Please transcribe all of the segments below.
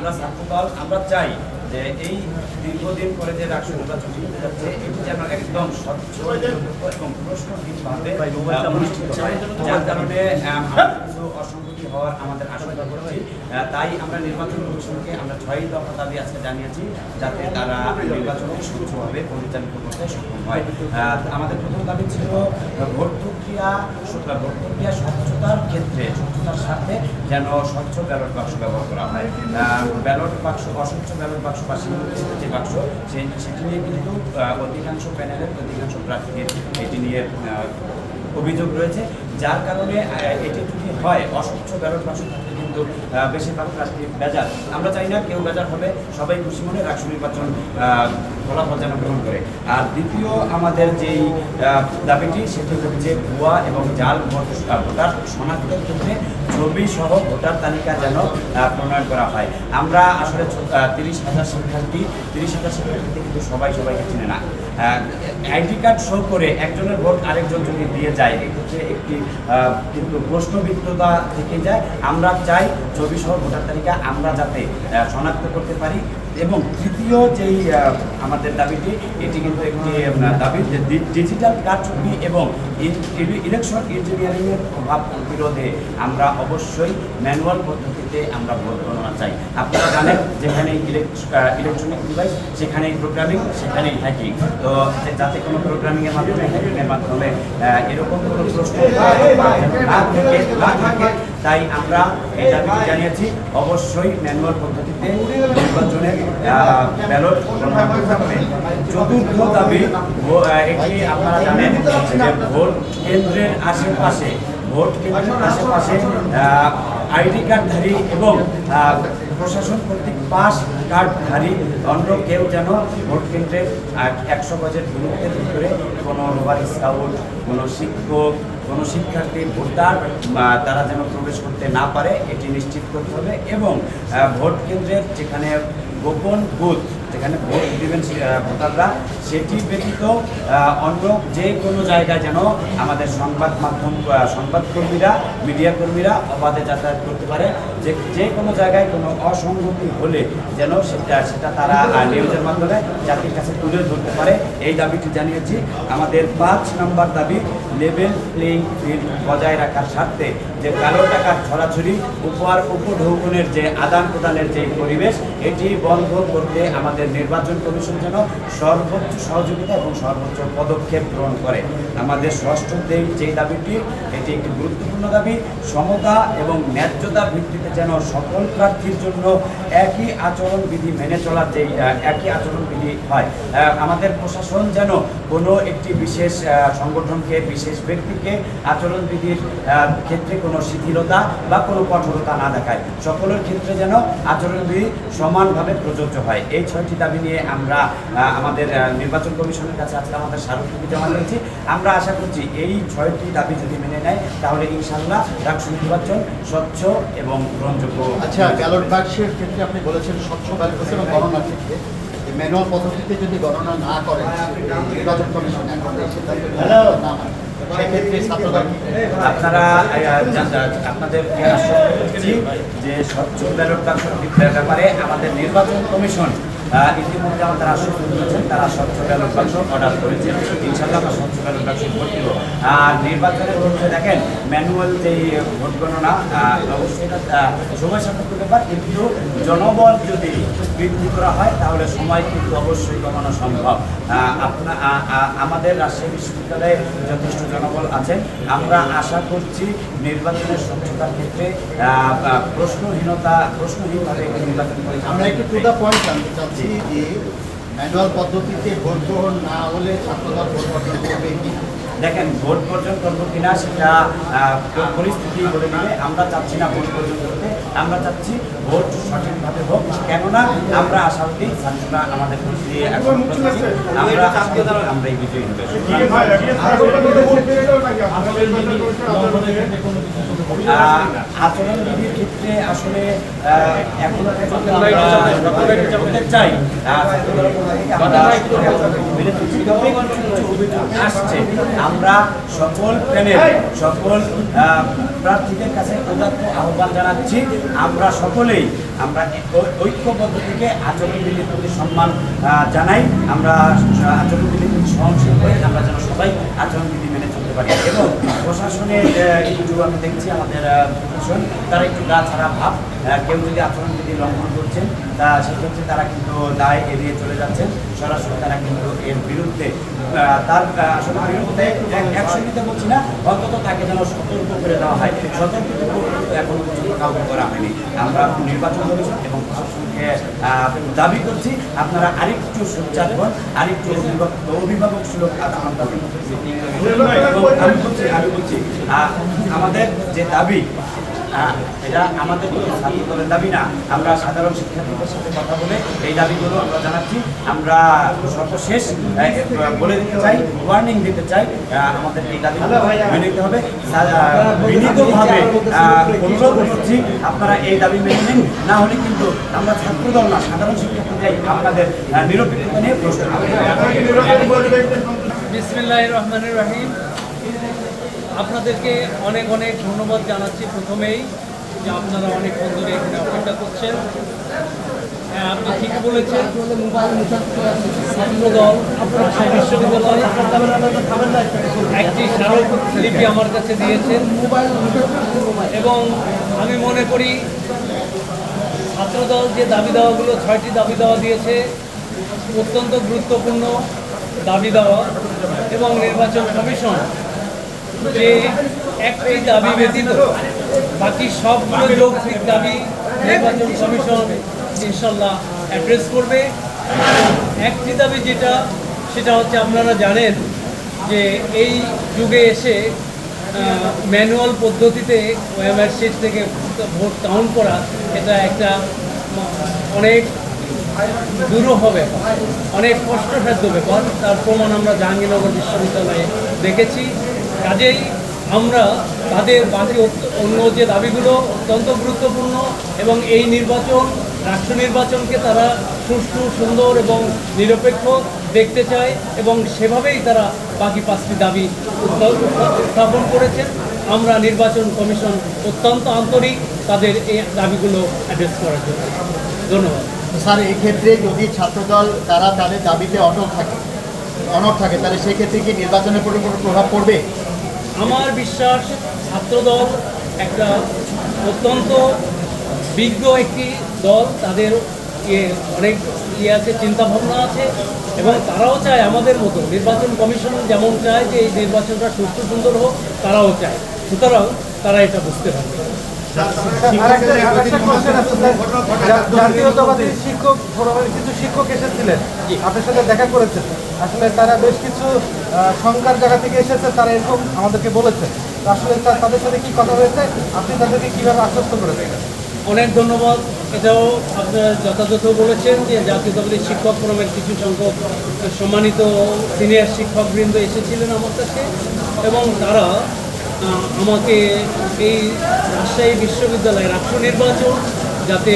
আমরা ছাত্রদল আমরা চাই যে এই দীর্ঘদিন পরে যে রাষ্ট্র নির্বাচন হতে যাচ্ছে এটি যেন একদম স্বচ্ছ এবং প্রশ্নহীনভাবে অনুষ্ঠিত হয়, যার কারণে কিছু অসঙ্গতি হওয়ার আমাদের আশঙ্কা করছি। তাই আমরা নির্বাচন কমিশনকে আমরা ৬ দফা দাবি আজকে জানিয়েছি, যাতে তারা নির্বাচনকে সুষ্ঠুভাবে পরিচালিত করতে সক্ষম হয়। আমাদের প্রথম দাবি ছিল ভোট প্রক্রিয়া স্বচ্ছতার ক্ষেত্রে স্বচ্ছতার সাথে যেন স্বচ্ছ ব্যালট বাক্স ব্যবহার করা হয়। ব্যালট বাক্স অস্বচ্ছ ব্যালট বাক্স বা সীমাবদ্ধ যে বাক্স সেটি নিয়ে কিন্তু অধিকাংশ প্যানেলের অধিকাংশ প্রার্থীর এটি নিয়ে অভিযোগ রয়েছে, যার কারণে এটি যদি হয় অস্বচ্ছ ব্যালট বাক্স থাকলে কিন্তু বেশিরভাগ প্রার্থী বেজার। আমরা চাই না কেউ বেজার হবে, সবাই খুশি মনে রাষ্ট্র নির্বাচন ফলাফল যেন গ্রহণ করে। আর দ্বিতীয় আমাদের যেই দাবিটি সেটি হচ্ছে ভুয়া এবং জাল ভোটার শনাক্তের ক্ষেত্রে ছবি সহ ভোটার তালিকা যেন প্রণয়ন করা হয়। আমরা আসলে 30,000 শিক্ষার্থী কিন্তু সবাইকে চিনে না। আইডি কার্ড শো করে একজনের ভোট আরেকজন যদি দিয়ে যায় এক্ষেত্রে একটি কিন্তু প্রশ্নবিদ্ধতা থেকে যায়। আমরা চাই ছবি সহ ভোটার তালিকা আমরা যাতে শনাক্ত করতে পারি। এবং তৃতীয় যেই আমাদের দাবিটি এটি কিন্তু একটি দাবি যে ডিজিটাল কারচুপি এবং ইলেকশন ইঞ্জিনিয়ারিংয়ের প্রভাব প্রতিরোধে আমরা অবশ্যই ম্যানুয়াল পদ্ধতিতে আমরা ভোট গণনা চাই। আপনারা জানেন যেখানে ইলেকট্রনিক ডিভাইস সেখানেই প্রোগ্রামিং, সেখানেই হ্যাকিং। তো যাতে কোনো প্রোগ্রামিংয়ের মাধ্যমে হ্যাকিংয়ের মাধ্যমে এরকম কোনো প্রশ্ন না থাকে, তাই আমরা এই দাবিটি জানিয়েছি অবশ্যই ম্যানুয়াল পদ্ধতিতে নির্বাচনের ব্যালট গণনা করতে হবে। চতুর্থ দাবি এটি আপনারা জানেন যে ভোট কেন্দ্রের আশেপাশে আইডি কার্ডধারী এবং প্রশাসন কর্তৃক পাস কার্ডধারী অন্য কেউ যেন ভোট কেন্দ্রের 100 গজের দূরত্বের ভিতরে কোনো রোভার স্কাউট, কোনো শিক্ষক, কোনো শিক্ষার্থী, ভোটার তারা যেন প্রবেশ করতে না পারে এটি নিশ্চিত করতে হবে। এবং ভোট কেন্দ্রের যেখানে গোপন বুথ, যেখানে ভোট দেবেন ভোটাররা, সেটি ব্যতীত অন্য যে কোনো জায়গায় যেন আমাদের সংবাদকর্মীরা, মিডিয়া কর্মীরা অবাধে যাতায়াত করতে পারে। যে কোনো জায়গায় কোনো অসঙ্গতি হলে যেন সেটা তারা নিউজের মাধ্যমে জাতির কাছে তুলে ধরতে পারে, এই দাবিটি জানিয়েছি। আমাদের 5 নম্বর দাবি লেভেল প্লেইং ফিল্ড বজায় রাখার স্বার্থে যে কালো টাকার ছড়াছড়ি, উপঢৌকনের যে আদান প্রদানের যে পরিবেশ, এটি বন্ধ করতে আমাদের নির্বাচন কমিশন যেন সর্বোচ্চ সহযোগিতা এবং সর্বোচ্চ পদক্ষেপ গ্রহণ করে। আমাদের ষষ্ঠ যে দাবিটি এটি একটি গুরুত্বপূর্ণ দাবি, সমতা এবং ন্যায্যতার ভিত্তিতে যেন সকল প্রার্থীর জন্য একই আচরণবিধি মেনে চলার যেই একই আচরণবিধি হয়। আমাদের প্রশাসন যেন কোনো একটি বিশেষ সংগঠনকে, বিশেষ ব্যক্তিকে আচরণবিধির ক্ষেত্রে কোনো শিথিলতা বা কোনো কঠোরতা না দেখায়, সকলের ক্ষেত্রে যেন আচরণবিধি সমানভাবে প্রযোজ্য হয়। এই 6টি দাবি নিয়ে আমরা আমাদের নির্বাচন কমিশনের কাছে আজকে আমাদের স্মারকলিপি জমা দিয়েছি। আমরা আশা করছি এই 6টি দাবি যদি মেনে নেয় তাহলে ইনশাআল্লাহ রাষ্ট্র নির্বাচন স্বচ্ছ এবং গ্রহণযোগ্য। আচ্ছা, ব্যালট বাক্সের ক্ষেত্রে আপনি বলেছেন স্বচ্ছ ব্যালট বাক্স এবং গণনার ক্ষেত্রে ম্যানুয়াল পদ্ধতিতে যদি গণনা না করে নির্বাচন কমিশন না মানে সেক্ষেত্রে আপনারা আপনাদের যে স্বচ্ছ ব্যালট বাক্সের ব্যাপারে আমাদের নির্বাচন কমিশন ইতিমধ্যে আমাদের আশ্বস্ত করেছেন, তারা স্বচ্ছ ব্যালট বাক্স অর্ডার করেছেন। ইনশাআল্লাহ আমরা স্বচ্ছ ব্যালট বাক্স ভোট দিব। আর নির্বাচনের মধ্যে দেখেন ম্যানুয়াল যেই ভোট গণনা অবশ্যই এটা সময় সাপেক্ষ ব্যাপার, কিন্তু জনবল যদি বৃদ্ধি করা হয় তাহলে সময় কিন্তু অবশ্যই কমানো সম্ভব। আমাদের রাজশাহী বিশ্ববিদ্যালয়ে যথেষ্ট জনবল আছেন। আমরা আশা করছি নির্বাচনের স্বচ্ছতার ক্ষেত্রে প্রশ্নহীনভাবে নির্বাচন করে। আমরা একটু টু দ্য পয়েন্ট জানতে চাচ্ছি যে ম্যানুয়াল পদ্ধতিতে ভোট গ্রহণ না হলে ছাত্রদল ভোট বর্জন করবে কি? দেখেন, ভোট বর্জন করবো কিনা সেটা পরিস্থিতি বলে দিলে। আমরা চাচ্ছি না ভোট বর্জন করতে, আমরা চাচ্ছি ভোট সঠিকভাবে হোক। কেননা আমরা আশাবাদী ছাত্ররা আমাদের ভোট দিয়ে আমরা এই বিজয়ী হবে। আচরণবিধির ক্ষেত্রে আসলে এখনো চাই আসছে। আমরা সকল প্যানেল, সকল প্রার্থীদের কাছে উদাত্ত আহ্বান জানাচ্ছি, আমরা সকলেই ঐক্যবদ্ধতিকে আচরণবিধির প্রতি সম্মান জানাই। আমরা আচরণবিধির প্রতি সহনশীল হয়ে আমরা যেন সবাই আচরণবিধি মেনে চলতে পারি। এবং প্রশাসনের একটু আমি দেখছি আমাদের প্রশাসন তারা একটু গা ছাড়া ভাব, কেউ যদি আচরণবিধি লঙ্ঘন করছেন সেক্ষেত্রে তারা কিন্তু দায় এড়িয়ে চলে যাচ্ছেন, সরাসরি তারা কিন্তু এর বিরুদ্ধে তার আসলে বিরুদ্ধে অ্যাকশন নিতে বলছি না, অন্তত তাকে যেন সতর্ক করে দেওয়া হয়। সতর্ক এখনো পর্যন্ত কাউকে করা হয়নি। আমরা নির্বাচন কমিশন এবং প্রশাসনকে দাবি করছি আপনারা আরেকটু সোচ্চার হন, আরেকটু অভিভাবক সুলভ আচরণ দাবি করছি। আমি বলছি আমাদের যে দাবি এটা আমাদের কোনো ছাত্র দলের দাবি না। আমরা সাধারণ শিক্ষার্থীদের সাথে কথা বলে এই দাবিগুলো আমরা জানাচ্ছি। আমরা সর্বশেষ বলে দিতে চাই, ওয়ার্নিং দিতে চাই, আমাদের এই দাবিগুলো মেনে নিতে হবে। বিনীতভাবে অনুরোধ করছি আপনারা এই দাবি মেনে নিন, না হলে কিন্তু আমরা ছাত্র দল না, সাধারণ শিক্ষার্থীরাই আপনাদের নিরপেক্ষতা নিয়ে প্রশ্ন করব। বিসমিল্লাহির রহমানির রহিম। আপনাদেরকে অনেক অনেক ধন্যবাদ জানাচ্ছি প্রথমেই যে আপনারা অনেকক্ষণ ধরে এখানে অপেক্ষা করছেন। হ্যাঁ, আপনি ঠিকই বলেছেন, ছাত্রদল রাজশাহী বিশ্ববিদ্যালয় একটি স্মারকলিপি আমার কাছে দিয়েছেন এবং আমি মনে করি ছাত্রদল যে দাবি দেওয়াগুলো 6টি দাবি দেওয়া দিয়েছে অত্যন্ত গুরুত্বপূর্ণ দাবি দেওয়া, এবং নির্বাচন কমিশন যে একটি দাবি ব্যতীত বাকি সবগুলো যৌক্তিক দাবি নির্বাচন কমিশন ইনশাল্লাহ অ্যাড্রেস করবে। একটি দাবি সেটা হচ্ছে আপনারা জানেন যে এই যুগে এসে ম্যানুয়াল পদ্ধতিতে ওএমআর শিট থেকে ভোট কাউন্ট করা এটা একটা অনেক দুরূহ ব্যাপার, অনেক কষ্টসাধ্য ব্যাপার। তার প্রমাণ আমরা জাহাঙ্গীরনগর বিশ্ববিদ্যালয়ে দেখেছি। কাজেই আমরা তাদের বাকি অন্য যে দাবিগুলো অত্যন্ত গুরুত্বপূর্ণ এবং এই নির্বাচন রাষ্ট্র নির্বাচনকে তারা সুষ্ঠু, সুন্দর এবং নিরপেক্ষ দেখতে চায় এবং সেভাবেই তারা বাকি 5টি দাবি উত্থাপন করেছেন। আমরা নির্বাচন কমিশন অত্যন্ত আন্তরিক তাদের এই দাবিগুলো অ্যাড্রেস করার জন্য। ধন্যবাদ স্যার। এক্ষেত্রে যদি ছাত্রদল তারা তাদের দাবিতে অনড় থাকে তাহলে সেক্ষেত্রে কি নির্বাচনের উপর কোনো প্রভাব পড়বে? আমার বিশ্বাস ছাত্রদল একটা অত্যন্ত বিজ্ঞ একটি দল, তাদের অনেক আছে, চিন্তাভাবনা আছে এবং তারাও চায় আমাদের মতো নির্বাচন কমিশন যেমন চায় যে এই নির্বাচনটা সুষ্ঠু সুন্দর হোক, তারাও চায়। সুতরাং তারা এটা বুঝতে পারবে। জাতীয়তাবাদী শিক্ষক ফোরামের কিছু শিক্ষক এসেছিলেন, আপনার সাথে দেখা করেছেন। আসলে তারা বেশ কিছু শঙ্কার জায়গা থেকে এসেছে, তারা এরকম আমাদেরকে বলেছে। আসলে তাদের সাথে কি কথা হয়েছে, আপনি তাদেরকে কীভাবে আশ্বস্ত করেছেন? অনেক ধন্যবাদ। এটাও আপনারা যথাযথ বলেছেন যে জাতীয়তাবাদী শিক্ষক ফোরামের কিছু সংখ্যক সম্মানিত সিনিয়র শিক্ষকবৃন্দ এসেছিলেন আমার কাছে এবং তারা আমাকে এই রাজশাহী বিশ্ববিদ্যালয়ের রাষ্ট্র নির্বাচন যাতে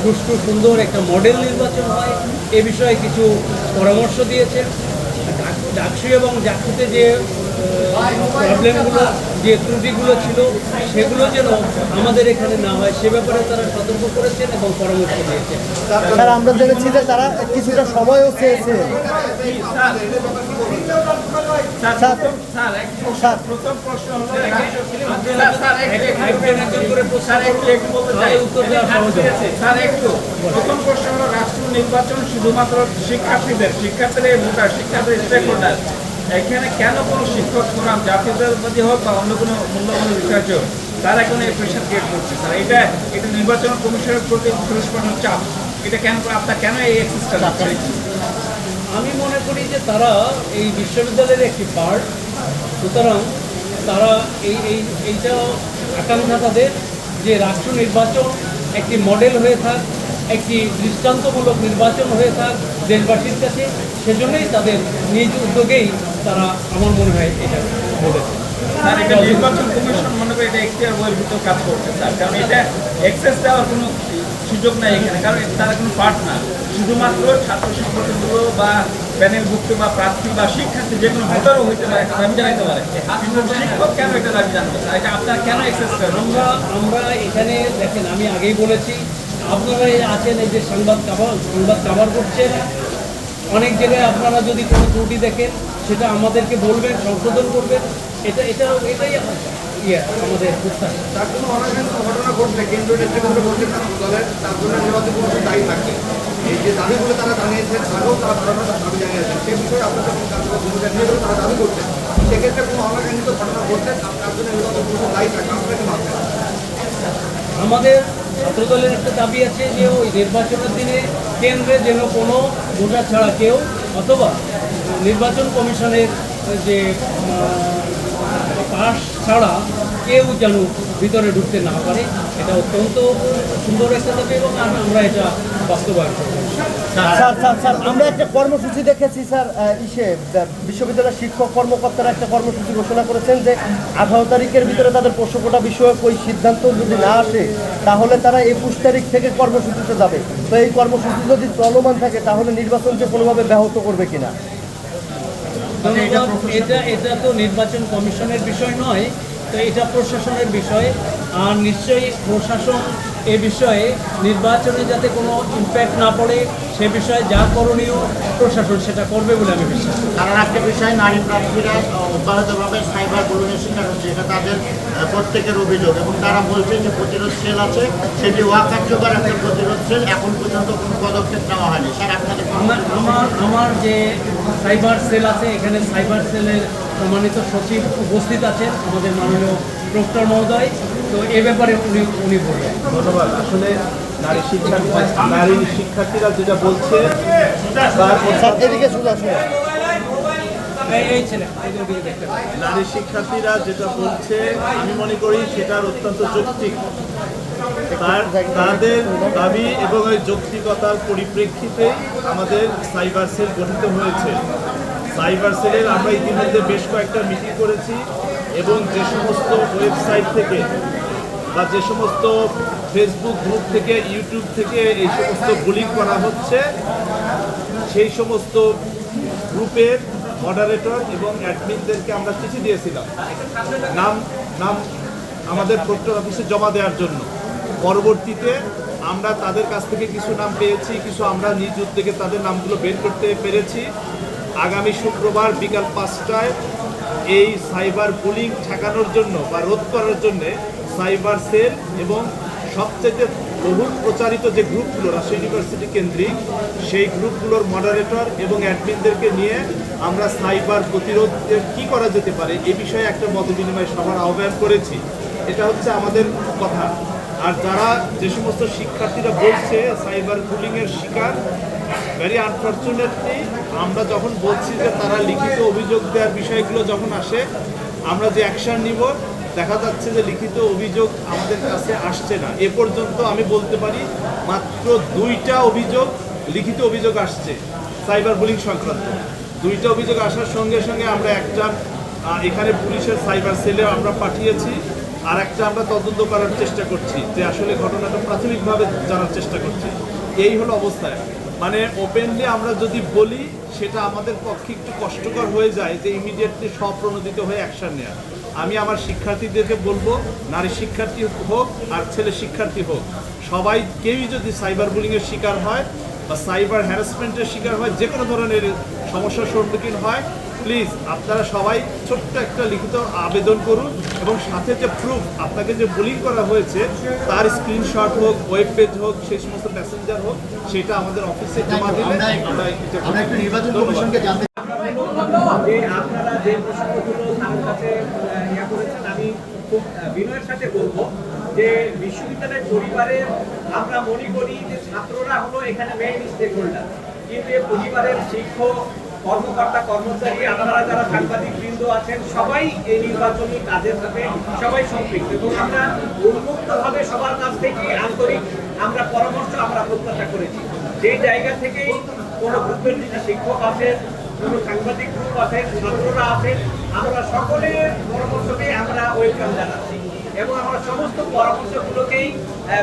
সুষ্ঠু সুন্দর একটা মডেল নির্বাচন হয় এ বিষয়ে কিছু পরামর্শ দিয়েছেন। ডাকসু এবং জাকসুতে যে প্রবলেমগুলো, যে ত্রুটিগুলো ছিল সেগুলো যেন আমাদের এখানে না হয় সে ব্যাপারে তারা সতর্ক করেছেন এবং পরামর্শ দিয়েছেন। স্যার, আমরা জেনেছি যে তারা কিছুটা সময়ও চেয়েছে। প্রথম প্রশ্ন হলো রাষ্ট্র নির্বাচন শুধুমাত্র শিক্ষার্থীদের ভোটার, শিক্ষার্থীদের স্টেক হোল্ডার। এখানে কেন কোনো শিক্ষক ফোরাম, জাতীয়তাবাদী হোক বা অন্য কোনো মূল্যবান রিসার্চ হোক, তারা কোনো প্রেশার ক্রিয়েট করছে? স্যার, এটা নির্বাচন কমিশনের প্রতি পুরস্কার চাপ, এটা কেন আপনার কেন এই এক্সিস্টটা? আমি মনে করি যে তারা এই বিশ্ববিদ্যালয়ের একটি পার্ট, সুতরাং তারা এইটা আকাঙ্ক্ষা তাদের যে রাষ্ট্র নির্বাচন একটি মডেল হয়ে থাক, একটি দৃষ্টান্তমূলক নির্বাচন হয়ে থাক দেশবাসীর কাছে। সেজন্যই তাদের নিজ উদ্যোগেই তারা আমার মনে হয় এটা বলেছে। স্যার, এটা নির্বাচন কমিশন মনে করি এটা এখতিয়ার বহির্ভূত কাজ করছে স্যার, কারণ এটা অ্যাক্সেস দেওয়ার কোনো সুযোগ নাই এখানে, কারণ তারা কোনো পার্ট না। শুধুমাত্র ছাত্র সংগঠনগুলো বা প্যানেলভুক্ত বা প্রার্থী বা শিক্ষার্থী যে কোনো ভোটারও হইতে পারে, একটা দাবি জানাইতে পারে, কিন্তু শিক্ষক কেন এটা দাবি জানবে? এটা আপনারা কেন অ্যাক্সেস করেন? আমরা এখানে দেখেন, আমি আগেই বলেছি আপনারা এই আছেন, এই যে সংবাদ কাভার করছেন, অনেক জায়গায় আপনারা যদি কোনো ত্রুটি দেখেন সেটা আমাদেরকে বলবেন, সংশোধন করবেন। এটাই আমাদের প্রত্যাশা। তার কোনো অনাকাঙ্ক্ষিত ঘটনা ঘটলে কেন্দ্রীয় নেতৃবৃন্দ বলছেন দলের তার জন্য নির্বাচন কমিশন দায়ী থাকবে। এই যে দাবিগুলো তারা জানিয়েছেন, আগেও তারা ধরনের দাবি জানিয়েছেন, সে বিষয়ে আপনাদের ভূমিকা নিয়ে তারা দাবি করছেন। সেক্ষেত্রে কোনো অনাকাঙ্ক্ষিত ঘটনা ঘটলে তার জন্য নির্বাচন কমিশন দায়ী থাকবে, আপনারা কি ভাবছেন? আমাদের ছাত্রদলের একটা দাবি আছে যে ওই নির্বাচনের দিনে কেন্দ্রে যেন কোনো ভোটার ছাড়া কেউ অথবা নির্বাচন কমিশনের যে পাস ছাড়া কেউ যেন ভিতরে ঢুকতে না পারে। এটা অত্যন্ত সুন্দর একটা দাবি এবং আমরা এটা বাস্তবায়ন করব। স্যার আমরা একটা কর্মসূচি দেখেছি স্যার, বিশ্ববিদ্যালয়ের শিক্ষক কর্মকর্তারা একটা কর্মসূচি ঘোষণা করেছেন যে 18 তারিখের ভিতরে তাদের প্রশ্নকোটা বিষয়ক ওই সিদ্ধান্ত যদি না আসে তাহলে তারা 21 তারিখ থেকে কর্মসূচিতে যাবে। তো এই কর্মসূচি যদি চলমান থাকে তাহলে নির্বাচনকে কোনোভাবে ব্যাহত করবে কিনা? এটা তো নির্বাচন কমিশনের বিষয় নয়, তো এটা প্রশাসনের বিষয়। আর নিশ্চয়ই প্রশাসন এ বিষয়ে নির্বাচনে যাতে কোনো ইম্প্যাক্ট না পড়ে সে বিষয়ে যা করণীয় প্রশাসন সেটা করবে বলে আমি বিশ্বাস করি। কারণ একটা বিষয়, নারী প্রার্থীরা অব্যাহতভাবে সাইবার বুলিংয়ের শিকার হচ্ছে, এটা তাদের প্রত্যেকের অভিযোগ এবং তারা বলছে যে প্রতিরোধ সেল আছে, সেটি অকার্যকর একটা প্রতিরোধ সেল, এখন পর্যন্ত কোনো পদক্ষেপ নেওয়া হয়নি। স্যার আপনাদের আমার যে সাইবার সেল আছে, এখানে সাইবার সেলের সম্মানিত সচিব উপস্থিত আছেন, আমাদের মাননীয় প্রক্টর মহোদয়। তো এ ব্যাপারে উনি বলবেন। ধন্যবাদ। আসলে নারী শিক্ষার্থীরা যেটা বলছে স্যার এদিকে শুধু আসুন। এই ছেলে এদেরকে দেখতে পাই। নারী শিক্ষার্থীরা যেটা বলছে আমি মনে করি সেটার অত্যন্ত যৌক্তিক। তাদের দাবি এবং ওই যৌক্তিকতার পরিপ্রেক্ষিতে আমাদের সাইবার সেল গঠিত হয়েছে। সাইবার সেলের আমরা ইতিমধ্যে বেশ কয়েকটা মিটিং করেছি এবং যে সমস্ত ওয়েবসাইট থেকে বা যে সমস্ত ফেসবুক গ্রুপ থেকে, ইউটিউব থেকে এই সমস্ত বুলিং করা হচ্ছে, সেই সমস্ত গ্রুপের মডারেটর এবং অ্যাডমিনদেরকে আমরা চিঠি দিয়েছিলাম নাম আমাদের প্রক্টর অফিসে জমা দেওয়ার জন্য। পরবর্তীতে আমরা তাদের কাছ থেকে কিছু নাম পেয়েছি, কিছু আমরা নিজ উদ্যোগে তাদের নামগুলো বের করতে পেরেছি। আগামী শুক্রবার বিকাল 5টায় এই সাইবার বুলিং ঠেকানোর জন্য বা রোধ করার জন্যে সাইবার সেল এবং সবচেয়ে বহুল প্রচারিত যে গ্রুপগুলো রাজশাহী ইউনিভার্সিটি কেন্দ্রিক, সেই গ্রুপগুলোর মডারেটর এবং অ্যাডমিনদেরকে নিয়ে আমরা সাইবার প্রতিরোধের কী করা যেতে পারে এই বিষয়ে একটা মতবিনিময় সভার আহ্বান করেছি। এটা হচ্ছে আমাদের কথা। আর যারা যে সমস্ত শিক্ষার্থীরা বলছে সাইবার বুলিংয়ের শিকার, ভেরি আনফর্চুনেটলি আমরা যখন বলছি যে তারা লিখিত অভিযোগ দেওয়ার বিষয়গুলো যখন আসে, আমরা যে অ্যাকশন নিব, দেখা যাচ্ছে যে লিখিত অভিযোগ আমাদের কাছে আসছে না। এ পর্যন্ত আমি বলতে পারি মাত্র 2টা অভিযোগ, লিখিত অভিযোগ আসছে সাইবার বুলিং সংক্রান্ত। 2টা অভিযোগ আসার সঙ্গে সঙ্গে আমরা একটা এখানে পুলিশের সাইবার সেলে আমরা পাঠিয়েছি, আর একটা আমরা তদন্ত করার চেষ্টা করছি যে আসলে ঘটনাটা প্রাথমিকভাবে জানার চেষ্টা করছি। এই হলো অবস্থায়। মানে ওপেনলি আমরা যদি বলি সেটা আমাদের পক্ষে একটু কষ্টকর হয়ে যায় যে ইমিডিয়েটলি স্বপ্রণোদিত হয়ে অ্যাকশন নেওয়া। আমি আমার শিক্ষার্থীদেরকে বলবো, নারী শিক্ষার্থী হোক আর ছেলে শিক্ষার্থী হোক, সবাই কেউই যদি সাইবার বুলিংয়ের শিকার হয় বা সাইবার হ্যারাসমেন্টের শিকার হয়, যে কোনো ধরনের সমস্যার সম্মুখীন হয়, প্লিজ আপনারা সবাই ছোট্ট একটা লিখিত আবেদন করুন এবং সাথে যে প্রুফ আপনাকে যে বুলিং করা হয়েছে তার স্ক্রিনশট হোক, ওয়েব পেজ হোক, সেই সমস্ত মেসেঞ্জার হোক, সেটা আমাদের অফিসে জমা দিলে আমরা একটু নির্বাচন কমিশনকে জানতে যে আপনারা যে প্রসঙ্গগুলো আমার কাছে ইয়া করেছেন, আমি খুব বিনয়ের সাথে বলবো যে বিশ্ববিদ্যালয়ের পরিবারে আমরা মনে করি যে ছাত্ররা হলো এখানে মেইন স্টেক হোল্ডার, কিন্তু এই পরিবারের শিক্ষক, কর্মকর্তা, কর্মচারী, আপনারা যারা সাংবাদিক বৃন্দ আছেন, সবাই এই নির্বাচনী কাজের সাথে সবাই সম্পৃক্ত এবং আমরা উন্মুক্তভাবে সবার কাছ থেকে আন্তরিক আমরা পরামর্শ আমরা প্রত্যাশা করেছি। সেই জায়গা থেকেই কোনো গ্রুপের যদি শিক্ষক আছেন, কোনো সাংবাদিক গ্রুপ আছে, ছাত্ররা আছেন, আমরা সকলের পরামর্শকে আমরা ওয়েলকাম জানাচ্ছি এবং আমরা সমস্ত পরামর্শগুলোকেই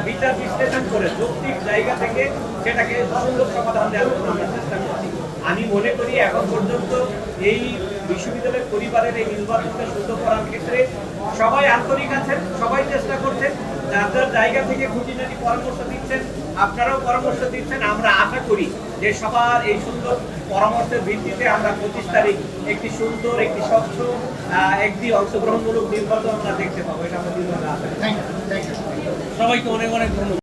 বিচার বিশ্লেষণ করে যৌক্তিক জায়গা থেকে সেটাকে সুন্দর সমাধান দেওয়ার জন্য আমরা চেষ্টা করছি। আমি মনে করি এখন পর্যন্ত এই বিশ্ববিদ্যালয়ের পরিবারের এই নির্বাচনকে সুন্দর করার ক্ষেত্রে সবাই আন্তরিক আছেন, সবাই চেষ্টা করছেন, যার যার জায়গা থেকে খুঁটিনাটি পরামর্শ দিচ্ছেন, আপনারাও পরামর্শ দিচ্ছেন। আমরা আশা করি যে সবার এই সুন্দর পরামর্শের ভিত্তিতে আমরা 25 তারিখ একটি সুন্দর, একটি স্বচ্ছ, একটি অংশগ্রহণমূলক নির্বাচন আমরা দেখতে পাবো। এটা আমরা দৃঢ়ভাবে আশা করি। সবাইকে অনেক অনেক ধন্যবাদ।